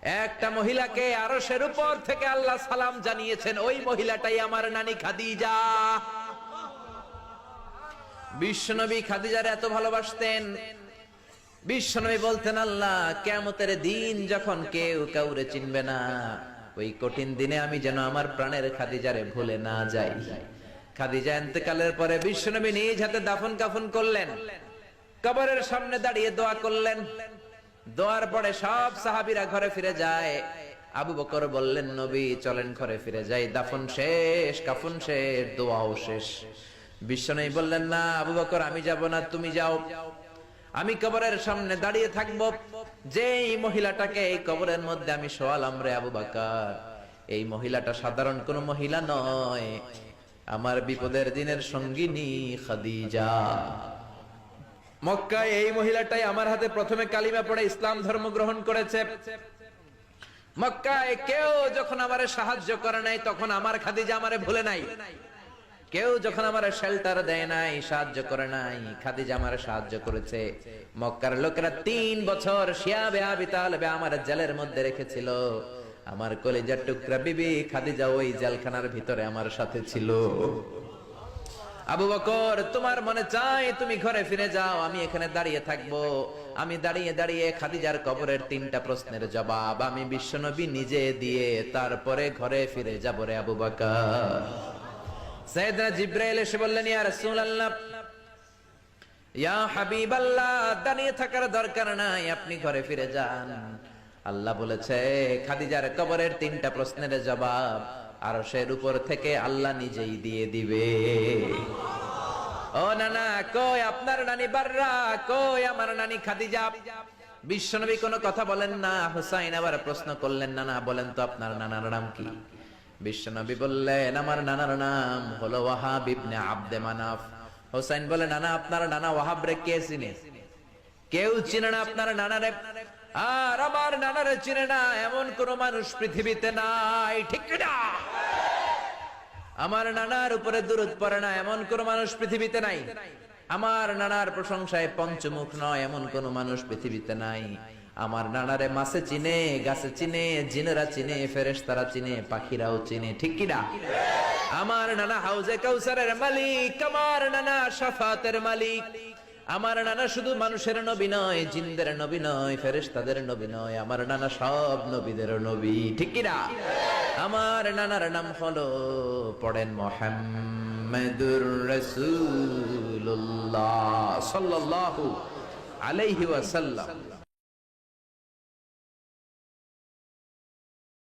একটা মহিলাকে আরশের উপর থেকে আল্লাহ সালাম জানিয়েছেন, ওই মহিলাটাই আমার নানি খাদিজা। বিশ্বনবী খাদিজার এত ভালোবাসতেন, বিশ্বনবী বলতেন, আল্লাহ কিয়ামতের দিন যখন কেউ কাউরে চিনবে না, ওই কঠিন দিনে আমি যেন আমার প্রাণের খাদিজারে ভুলে না যাই। খাদিজা ইন্তেকালের পরে বিশ্বনবী নিজ হাতে দাফন কাফন করলেন, কবরের সামনে দাঁড়িয়ে দোয়া করলেন। দোয়ার পরে সব সাহাবীরা ঘরে ফিরে যায়। আবু বকর বললেন, নবী চলেন ঘরে ফিরে যাই, দাফন শেষ, কাফন শেষ, দোয়াও শেষ। বিশ্বনবী বললেন, না আবু বকর, আমি যাব না, তুমি যাও, আমি কবরের সামনে দাঁড়িয়ে থাকবো। যেই মহিলাটাকে এই কবরের মধ্যে আমি শোয়ালাম রে আবু বকর, এই মহিলাটা সাধারণ কোন মহিলা নয়, আমার বিপদের দিনের সঙ্গিনী খাদিজা। মক্কায় এই মহিলাটাই আমার হাতে প্রথমে কালিমা পড়ে ইসলাম ধর্ম গ্রহণ করেছে। মক্কায় কেউ যখন আমারে সাহায্য করে নাই, তখন আমার খাদিজা আমারে ভুলে নাই। কেউ যখন আমার শেল্টার দেয় নাই, সাহায্য করে নাই, খাদিজা আমার সাহায্য করেছে। মক্কার লোকেরা 3 বছর শিয়াবে আবি তালেবে আমার জেলের মধ্যে রেখেছিল। আমার কলিজার টুকরা বিবি খাদিজা ওই জেলখানার ভিতরে আমার সাথে ছিল। আবু বকর, তোমার মনে চায় তুমি ঘরে ফিরে যাও, আমি এখানে দাঁড়িয়ে থাকবো। আমি দাঁড়িয়ে দাঁড়িয়ে খাদিজার কবরের 3টা প্রশ্নের জবাব আমি বিশ্বনবী নিজে দিয়ে তারপরে ঘরে ফিরে যাব রে আবু বকর। সাইয়েদনা জিবরাইল এসে বললেন, ইয়া রাসূলুল্লাহ, ইয়া হাবিবাল্লাহ, দাঁড়িয়ে থাকার দরকার নাই, আপনি ঘরে ফিরে যান। আল্লাহ বলেছে খাদিজার কবরের 3টা প্রশ্নের জবাব আরশের উপর থেকে আল্লাহ নিজেই দিয়ে দিবে। ও নানা, কই আপনার নানি বাররা, কই আমার নানি খাদিজা? বিশ্বনবী কোনো কথা বলেন না। হুসাইন আবার প্রশ্ন করলেন, নানা বলেন তো আপনার নানার নাম কি? বিশ্বনবী বললেন, আমার নানার নাম হলো ওয়াহাব ইবনে আব্দে মানাফ। হুসাইন বলে, নানা আপনার নানা ওয়াহাব রে কে চিনে? কেউ চিনে না আপনার নানারে। আর আমার নানারে চিনে না এমন কোন মানুষ পৃথিবীতে নাই, ঠিক না? আমার নানার উপরে দুরূদ পড়ে না এমন কোন মানুষ পৃথিবীতে নাই। আমার নানার প্রশংসায় পঞ্চমুখ নয় এমন কোন মানুষ পৃথিবীতে নাই। আমার নানারে মাছে চিনে, গাছে চিনে, জিনেরা চিনে, ফেরেশতারা চিনে, পাখিরাও চিনে, ঠিক কি না? আমার নানা হাউজে কাউসারের মালিক, আমার নানা শাফাতের মালিক। আমার নানা শুধু মানুষের নবী নয়, জিনদের নবী নয়, ফেরেশতাদের নবী নয়, আমার নানা সব নবীদের নবী, ঠিক কি না? আমার নানার নাম হলো, পড়েন, মুহাম্মাদুর রাসূলুল্লাহ সাল্লাল্লাহু আলাইহি ওয়াসাল্লাম।